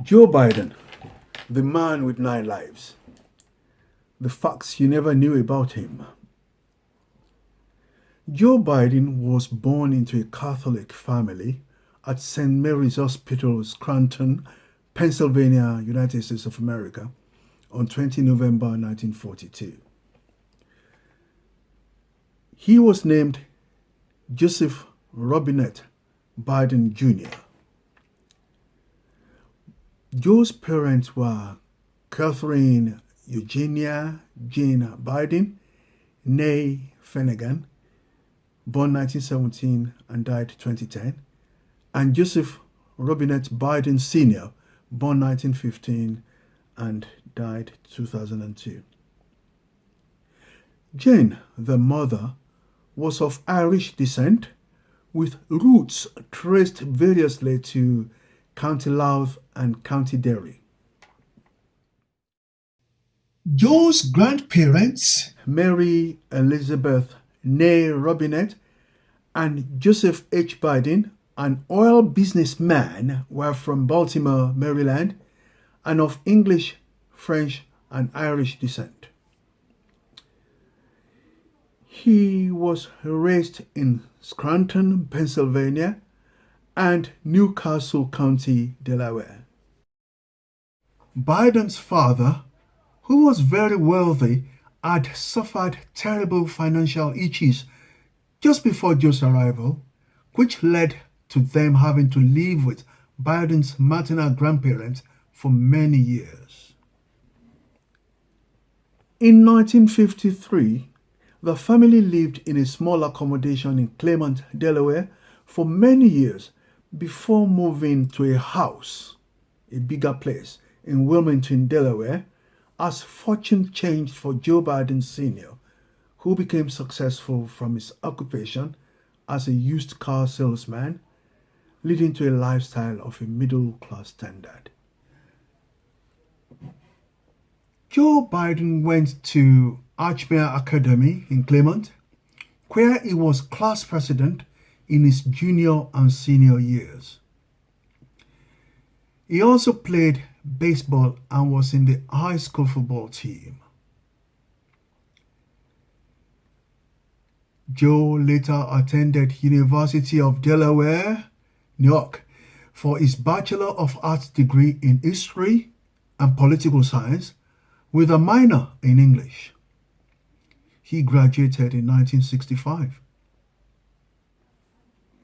Joe Biden, the man with 9 lives. The facts you never knew about him. Joe Biden was born into a Catholic family at St. Mary's Hospital, Scranton, Pennsylvania, United States of America, on 20 November 1942. He was named Joseph Robinette Biden Jr. Joe's parents were Catherine Eugenia Jane Biden, née Finnegan, born 1917 and died 2010, and Joseph Robinette Biden Sr., born 1915 and died 2002. Jane, the mother, was of Irish descent, with roots traced variously to County Louth and County Derry. Joe's grandparents, Mary Elizabeth née Robinette and Joseph H. Biden, an oil businessman, were from Baltimore, Maryland, and of English, French, and Irish descent. He was raised in Scranton, Pennsylvania, and Newcastle County, Delaware. Biden's father, who was very wealthy, had suffered terrible financial issues just before Joe's arrival, which led to them having to live with Biden's maternal grandparents for many years. In 1953, the family lived in a small accommodation in Clement, Delaware, for many years before moving to a house, a bigger place, in Wilmington, Delaware, as fortune changed for Joe Biden Sr., who became successful from his occupation as a used car salesman, leading to a lifestyle of a middle-class standard. Joe Biden went to Archmere Academy in Clement, where he was class president in his junior and senior years. He also played baseball and was in the high school football team. Joe later attended University of Delaware, New York, for his Bachelor of Arts degree in History and Political Science with a minor in English. He graduated in 1965.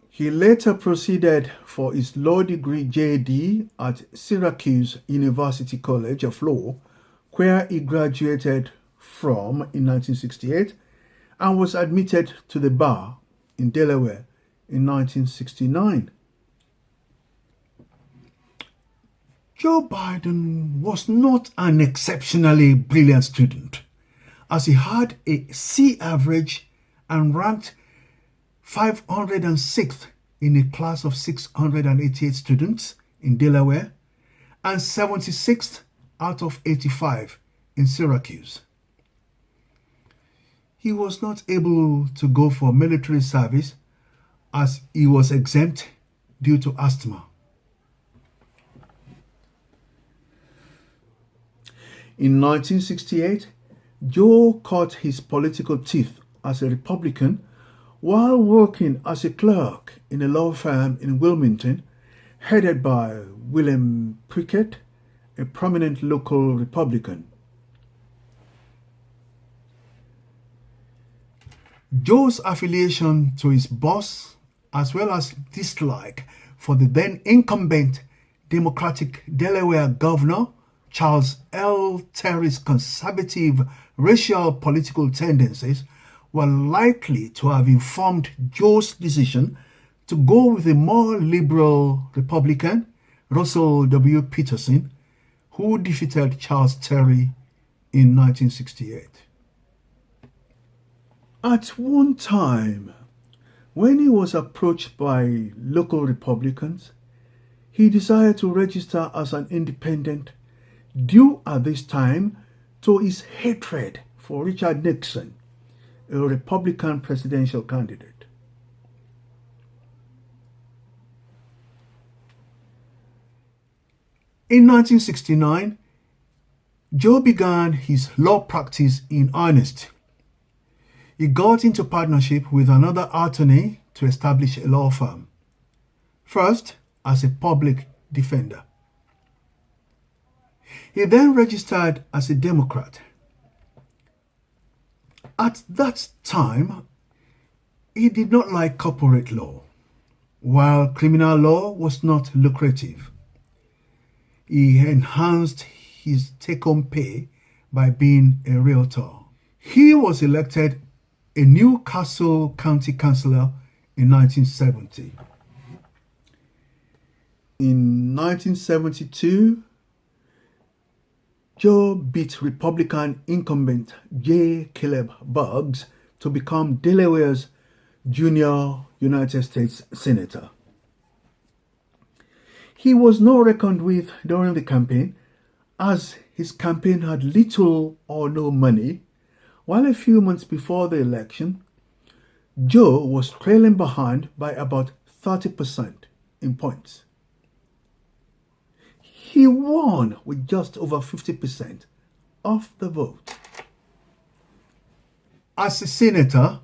He later proceeded for his law degree JD at Syracuse University College of Law, where he graduated from in 1968 and was admitted to the bar in Delaware in 1969. Joe Biden was not an exceptionally brilliant student, as he had a C average and ranked 506th in a class of 688 students in Delaware and 76th out of 85 in Syracuse. He was not able to go for military service as he was exempt due to asthma. In 1968, Joe cut his political teeth as a Republican while working as a clerk in a law firm in Wilmington, headed by William Prickett, a prominent local Republican. Joe's affiliation to his boss, as well as dislike for the then incumbent Democratic Delaware Governor Charles L. Terry's conservative racial political tendencies, were likely to have informed Joe's decision to go with a more liberal Republican, Russell W. Peterson, who defeated Charles Terry in 1968. At one time, when he was approached by local Republicans, he decided to register as an independent due at this time to his hatred for Richard Nixon, a Republican presidential candidate. In 1969, Joe began his law practice in earnest. He got into partnership with another attorney to establish a law firm, first as a public defender. He then registered as a Democrat. At that time, he did not like corporate law, while criminal law was not lucrative. He enhanced his take-home pay by being a realtor. He was elected a Newcastle County Councillor in 1970. In 1972, Joe beat Republican incumbent J. Caleb Boggs to become Delaware's junior United States Senator. He was not reckoned with during the campaign, as his campaign had little or no money, while a few months before the election, Joe was trailing behind by about 30% in points. He won with just over 50% of the vote. As a senator,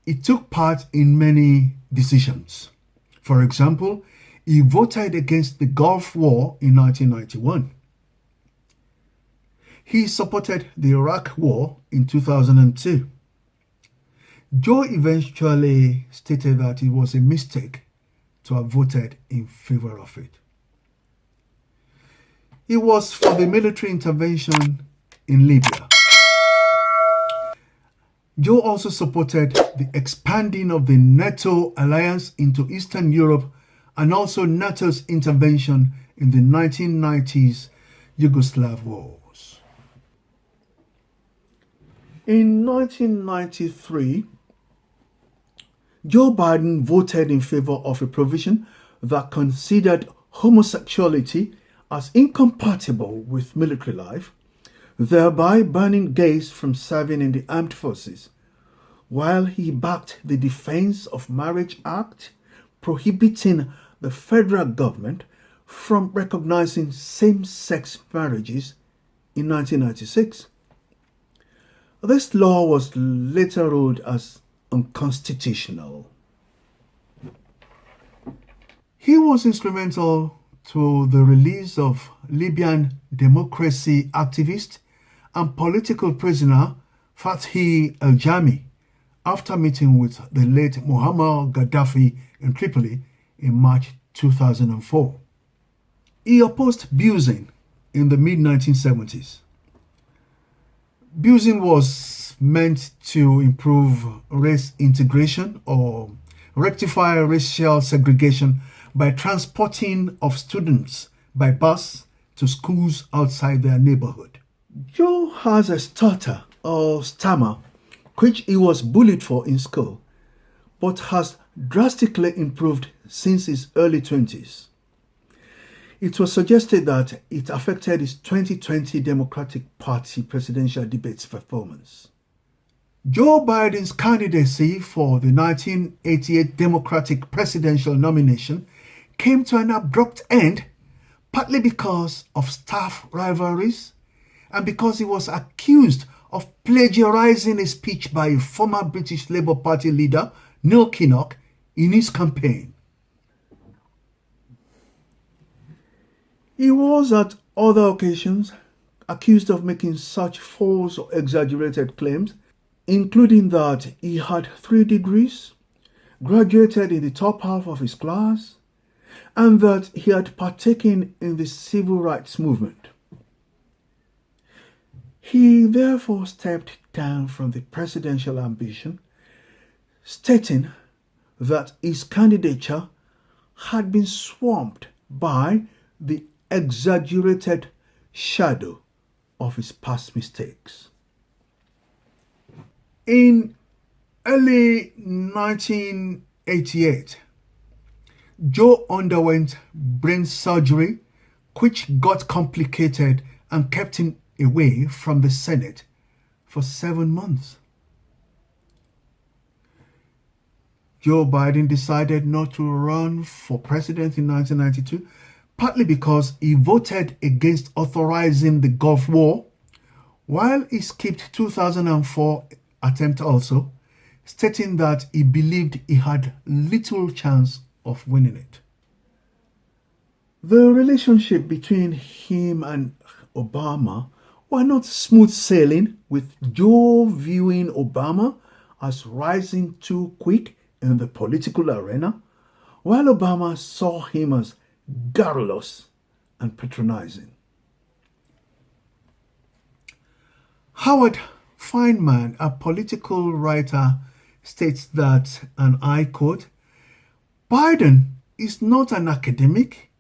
he took part in many decisions. For example, he voted against the Gulf War in 1991. He supported the Iraq War in 2002. Joe eventually stated that it was a mistake to have voted in favor of it. He was for the military intervention in Libya. Joe also supported the expanding of the NATO alliance into Eastern Europe and also NATO's intervention in the 1990s Yugoslav wars. In 1993, Joe Biden voted in favor of a provision that considered homosexuality as incompatible with military life, thereby banning gays from serving in the armed forces, while he backed the Defense of Marriage Act, prohibiting the federal government from recognizing same-sex marriages in 1996. This law was later ruled as unconstitutional. He was instrumental to the release of Libyan democracy activist and political prisoner Fathi El-Jami after meeting with the late Muammar Gaddafi in Tripoli in March 2004. He opposed busing in the mid-1970s. Busing was meant to improve race integration or rectify racial segregation by transporting of students by bus to schools outside their neighborhood. Joe has a stutter or stammer, which he was bullied for in school, but has drastically improved since his early 20s. It was suggested that it affected his 2020 Democratic Party presidential debates performance. Joe Biden's candidacy for the 1988 Democratic presidential nomination came to an abrupt end, partly because of staff rivalries and because he was accused of plagiarizing a speech by a former British Labour Party leader, Neil Kinnock, in his campaign. He was at other occasions accused of making such false or exaggerated claims, including that he had 3 degrees, graduated in the top half of his class, and that he had partaken in the civil rights movement. He therefore stepped down from the presidential ambition, stating that his candidature had been swamped by the exaggerated shadow of his past mistakes. In early 1988, Joe underwent brain surgery, which got complicated and kept him away from the Senate for 7 months. Joe Biden decided not to run for president in 1992 partly because he voted against authorizing the Gulf War, while he skipped 2004 attempt also, stating that he believed he had little chance of winning it. The relationship between him and Obama were not smooth sailing, with Joe viewing Obama as rising too quick in the political arena, while Obama saw him as garrulous and patronizing. Howard Feynman, a political writer, states that, and I quote, Biden is not an academic,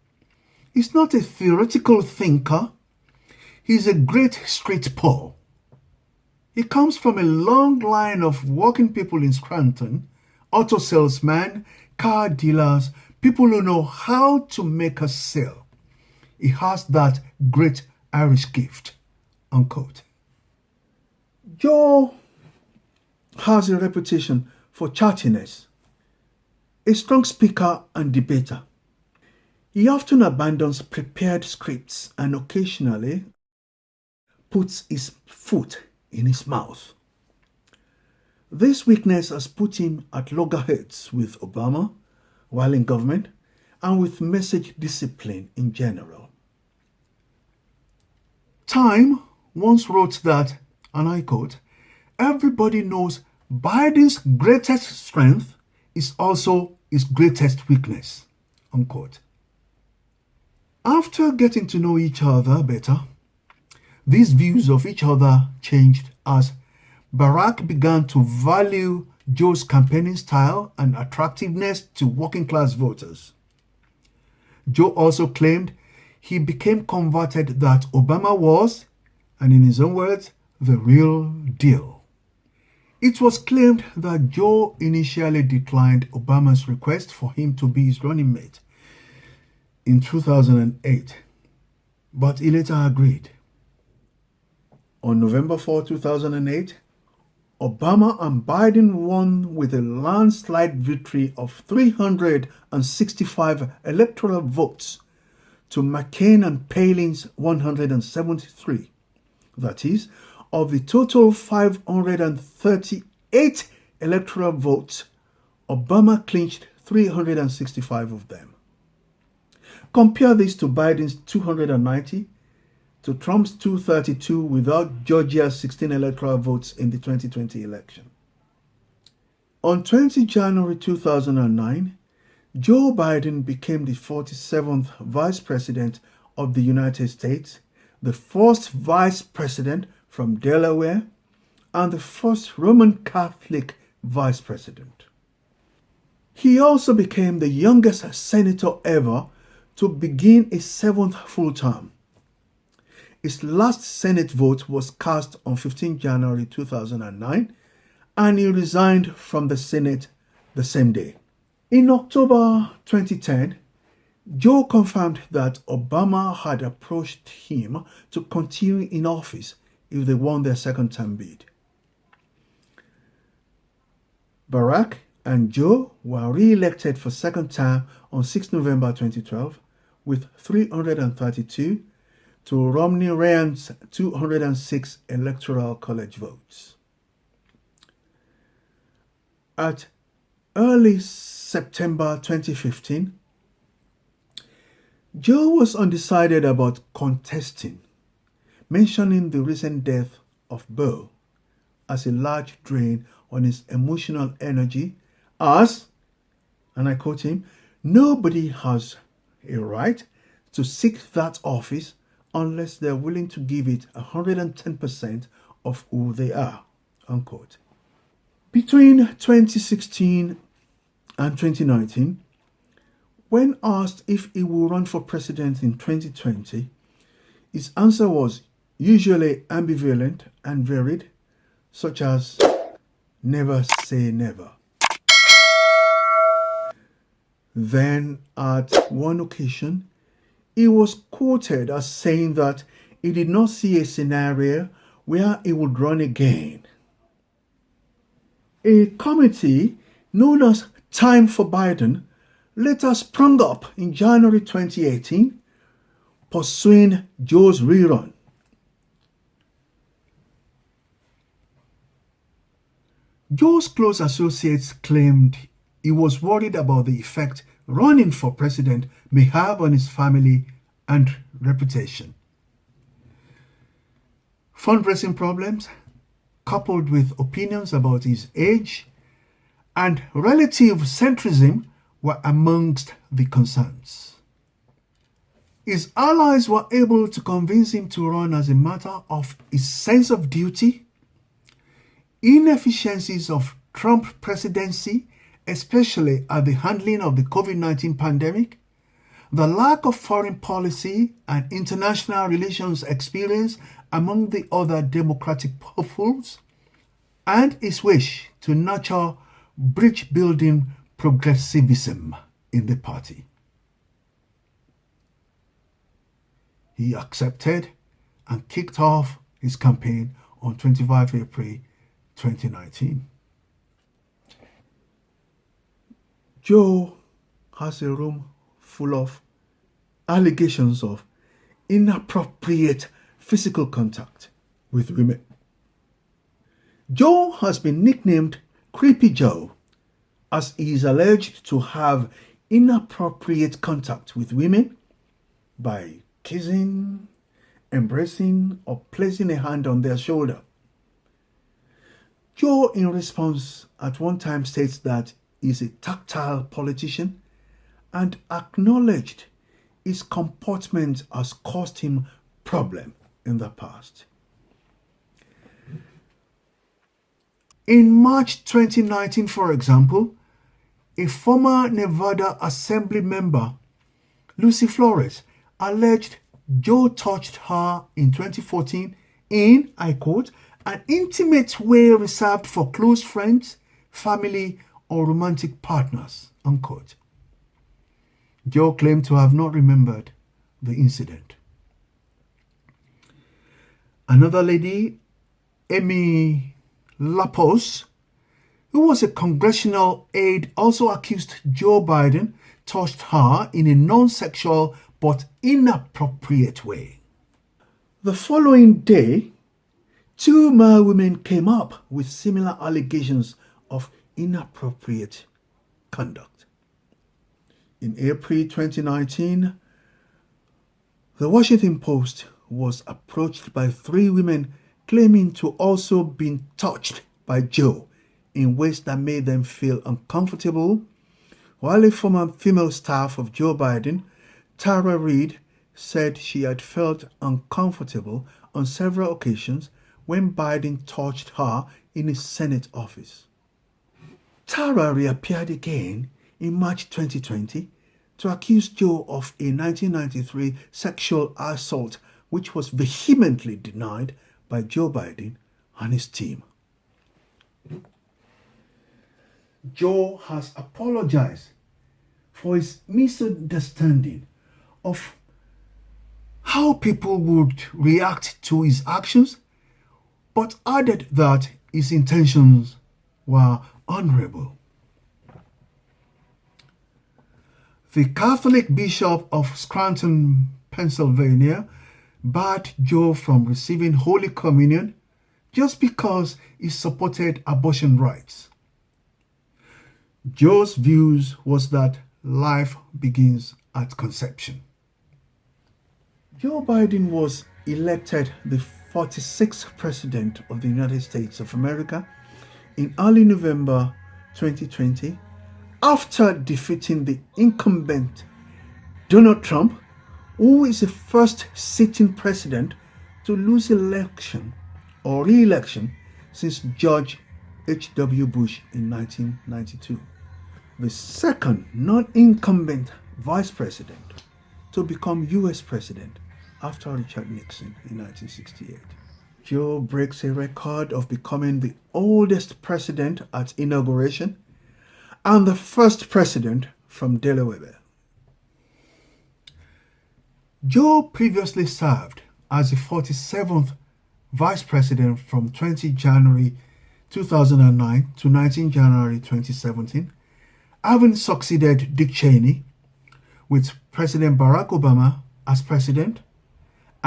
he's not a theoretical thinker, he's a great straight Paul. He comes from a long line of working people in Scranton, auto salesmen, car dealers, people who know how to make a sale. He has that great Irish gift, unquote. Joe has a reputation for chattiness, a strong speaker and debater. He often abandons prepared scripts and occasionally puts his foot in his mouth. This weakness has put him at loggerheads with Obama while in government and with message discipline in general. Time once wrote that, and I quote, everybody knows Biden's greatest strength is also his greatest weakness, unquote. After getting to know each other better, these views of each other changed as Barack began to value Joe's campaigning style and attractiveness to working class voters. Joe also claimed he became converted that Obama was, and in his own words, the real deal. It was claimed that Joe initially declined Obama's request for him to be his running mate in 2008, but he later agreed. On November 4, 2008, Obama and Biden won with a landslide victory of 365 electoral votes to McCain and Palin's 173. That is, of the total 538 electoral votes, Obama clinched 365 of them. Compare this to Biden's 290, to Trump's 232 without Georgia's 16 electoral votes in the 2020 election. On 20 January 2009, Joe Biden became the 47th Vice President of the United States, the first Vice President from Delaware, and the first Roman Catholic Vice President. He also became the youngest senator ever to begin a seventh full term. His last Senate vote was cast on 15 January 2009, and he resigned from the Senate the same day. In October 2010, Joe confirmed that Obama had approached him to continue in office if they won their second term bid. Barack and Joe were re-elected for second term on 6 November 2012 with 332 to Romney-Ryan's 206 electoral college votes. At early September 2015, Joe was undecided about contesting, mentioning the recent death of Bo as a large drain on his emotional energy as, and I quote him, nobody has a right to seek that office unless they're willing to give it 110% of who they are, unquote. Between 2016 and 2019, when asked if he will run for president in 2020, his answer was usually ambivalent and varied, such as never say never. Then, at one occasion, he was quoted as saying that he did not see a scenario where he would run again. A committee known as Time for Biden later sprung up in January 2018 pursuing Joe's rerun. Joe's close associates claimed he was worried about the effect running for president may have on his family and reputation. Fundraising problems, coupled with opinions about his age and relative centrism, were amongst the concerns. His allies were able to convince him to run as a matter of his sense of duty, inefficiencies of Trump presidency, especially at the handling of the COVID-19 pandemic, the lack of foreign policy and international relations experience among the other Democratic hopefuls, and his wish to nurture bridge-building progressivism in the party. He accepted and kicked off his campaign on 25 April 2019. Joe has a room full of allegations of inappropriate physical contact with women. Joe has been nicknamed Creepy Joe as he is alleged to have inappropriate contact with women by kissing, embracing, or placing a hand on their shoulder. Joe, in response, at one time states that he's a tactile politician and acknowledged his comportment has caused him problem in the past. In March 2019, for example, a former Nevada Assembly member, Lucy Flores, alleged Joe touched her in 2014 in, I quote, an intimate way reserved for close friends, family, or romantic partners, unquote. Joe claimed to have not remembered the incident. Another lady, Amy Lapos, who was a congressional aide, also accused Joe Biden touched her in a non-sexual but inappropriate way. The following day, two more women came up with similar allegations of inappropriate conduct. In April 2019, the Washington Post was approached by three women claiming to also been touched by Joe in ways that made them feel uncomfortable, while a former female staff of Joe Biden, Tara Reid, said she had felt uncomfortable on several occasions when Biden touched her in his Senate office. Tara reappeared again in March 2020 to accuse Joe of a 1993 sexual assault, which was vehemently denied by Joe Biden and his team. Joe has apologized for his misunderstanding of how people would react to his actions, but added that his intentions were honorable. The Catholic Bishop of Scranton, Pennsylvania, barred Joe from receiving Holy Communion just because he supported abortion rights. Joe's views was that life begins at conception. Joe Biden was elected the 46th President of the United States of America in early November 2020 after defeating the incumbent Donald Trump, who is the first sitting president to lose election or re-election since George H.W. Bush in 1992, the second non-incumbent vice president to become U.S. president after Richard Nixon in 1968. Joe breaks a record of becoming the oldest president at inauguration and the first president from Delaware. Joe previously served as the 47th vice president from 20 January 2009 to 19 January 2017, having succeeded Dick Cheney, with President Barack Obama as president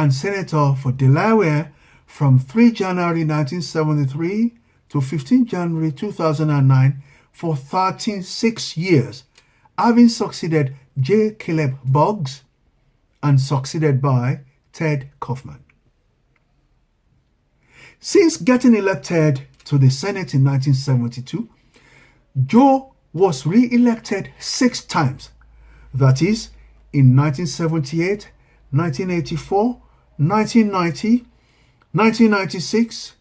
and senator for Delaware from 3 January 1973 to 15 January 2009 for 36 years, having succeeded J. Caleb Boggs and succeeded by Ted Kaufman. Since getting elected to the Senate in 1972, Joe was re-elected 6 times, that is, in 1978, 1984, 1990, 1996,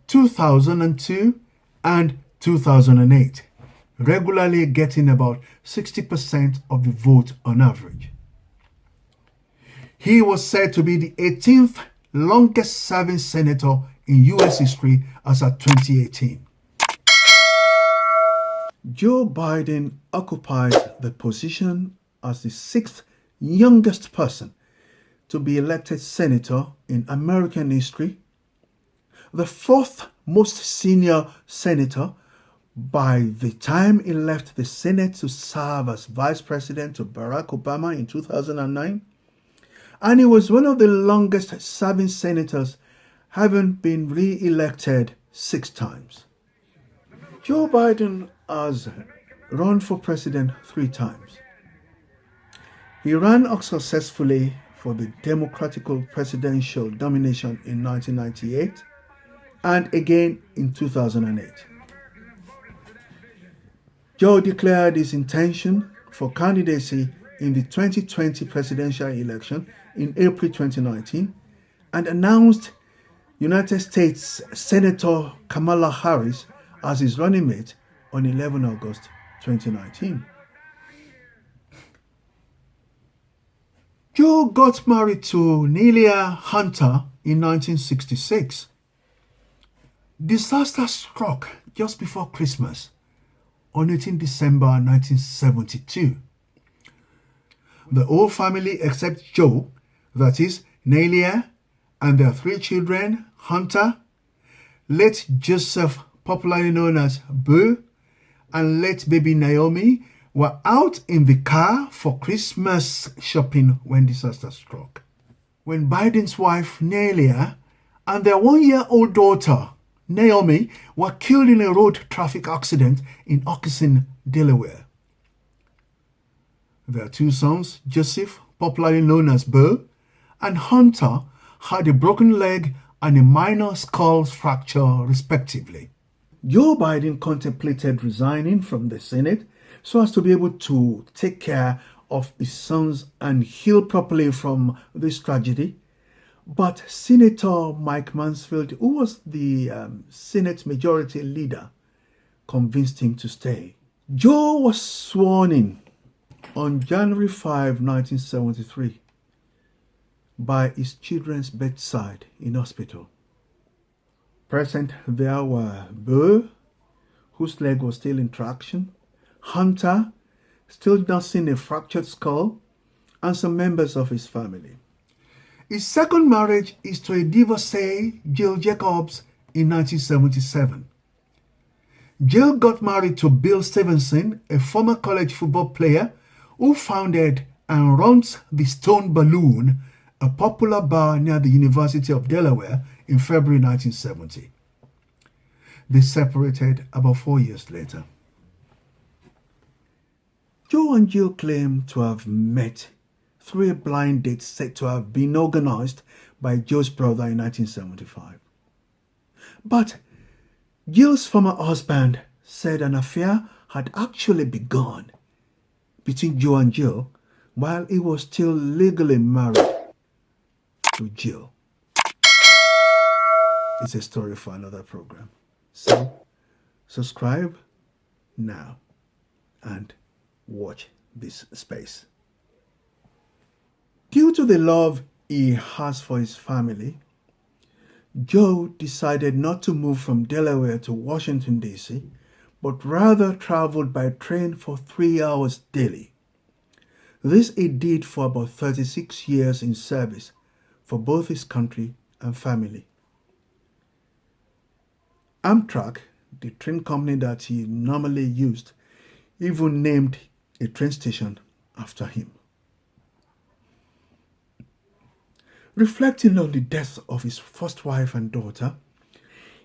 2002, and 2008, regularly getting about 60% of the vote on average. He was said to be the 18th longest serving senator in U.S. history as of 2018. Joe Biden occupied the position as the 6th youngest person to be elected senator in American history, the 4th most senior senator by the time he left the Senate to serve as vice president to Barack Obama in 2009, and he was one of the longest serving senators, having been re-elected 6 times. Joe Biden has run for president 3 times. He ran unsuccessfully for the Democratic presidential nomination in 1998 and again in 2008. Joe declared his intention for candidacy in the 2020 presidential election in April 2019 and announced United States Senator Kamala Harris as his running mate on 11 August 2019. Joe got married to Nelia Hunter in 1966. Disaster struck just before Christmas on 18 December 1972. The whole family except Joe, that is, Nelia, and their 3 children, Hunter, late Joseph, popularly known as Bo, and late baby Naomi, were out in the car for Christmas shopping when disaster struck. When Biden's wife, Nelia, and their 1-year-old daughter, Naomi, were killed in a road traffic accident in Occasin, Delaware. Their 2 sons, Joseph, popularly known as Bo, and Hunter, had a broken leg and a minor skull fracture, respectively. Joe Biden contemplated resigning from the Senate so as to be able to take care of his sons and heal properly from this tragedy. But Senator Mike Mansfield, who was the Senate Majority Leader, convinced him to stay. Joe was sworn in on January 5, 1973, by his children's bedside in hospital. Present there were Bo, whose leg was still in traction, Hunter, still nursing a fractured skull, and some members of his family. His second marriage is to a divorcee, Jill Jacobs, in 1977. Jill got married to Bill Stevenson, a former college football player who founded and runs the Stone Balloon, a popular bar near the University of Delaware, in February 1970. They separated about 4 years later. Joe and Jill claim to have met through a blind date said to have been organized by Joe's brother in 1975. But Jill's former husband said an affair had actually begun between Joe and Jill while he was still legally married to Jill. It's a story for another program. So, subscribe now and watch this space. Due to the love he has for his family, Joe decided not to move from Delaware to Washington, D.C., but rather traveled by train for 3 hours daily. This he did for about 36 years in service for both his country and family. Amtrak, the train company that he normally used, even named a train station after him. Reflecting on the death of his first wife and daughter,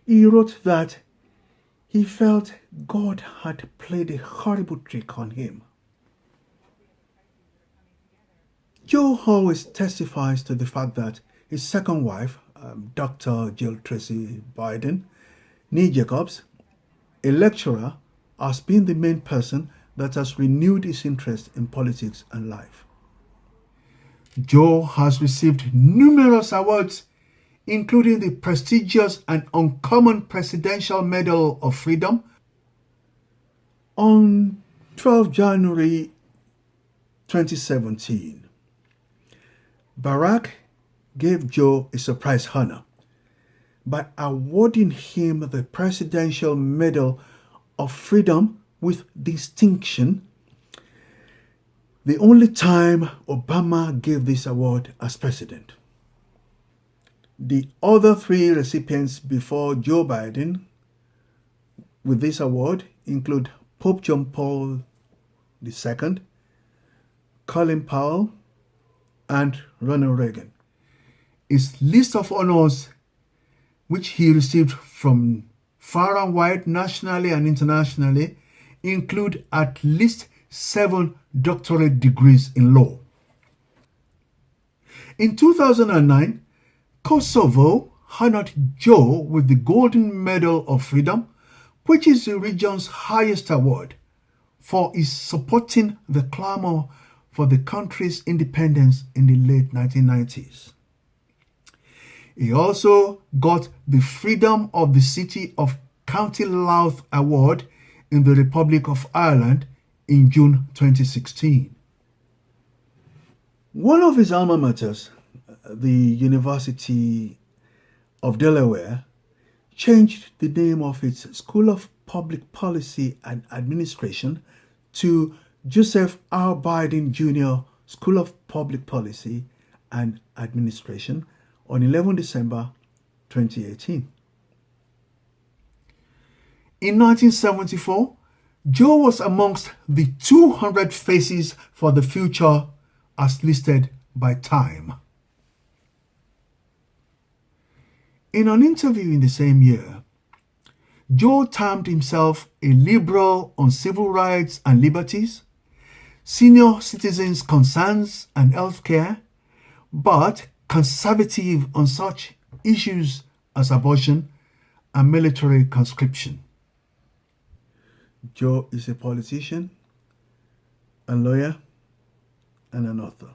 he wrote that he felt God had played a horrible trick on him. Joe always testifies to the fact that his second wife, Dr. Jill Tracy Biden, Nee Jacobs, a lecturer, has been the main person that has renewed his interest in politics and life. Joe has received numerous awards, including the prestigious and uncommon Presidential Medal of Freedom. On 12 January 2017, Barack gave Joe a surprise honor by awarding him the Presidential Medal of Freedom with distinction, the only time Obama gave this award as president. The other three recipients before Joe Biden with this award include Pope John Paul II, Colin Powell, and Ronald Reagan. His list of honors, which he received from far and wide, nationally and internationally, include at least 7 doctorate degrees in law. In 2009, Kosovo honored Joe with the Golden Medal of Freedom, which is the region's highest award, for his supporting the clamor for the country's independence in the late 1990s. He also got the Freedom of the City of County Louth Award in the Republic of Ireland in June 2016. One of his alma maters, the University of Delaware, changed the name of its School of Public Policy and Administration to Joseph R. Biden Jr. School of Public Policy and Administration on 11 December 2018. In 1974, Joe was amongst the 200 Faces for the Future as listed by Time. In an interview in the same year, Joe termed himself a liberal on civil rights and liberties, senior citizens' concerns and healthcare, but conservative on such issues as abortion and military conscription. Joe is a politician, a lawyer, and an author.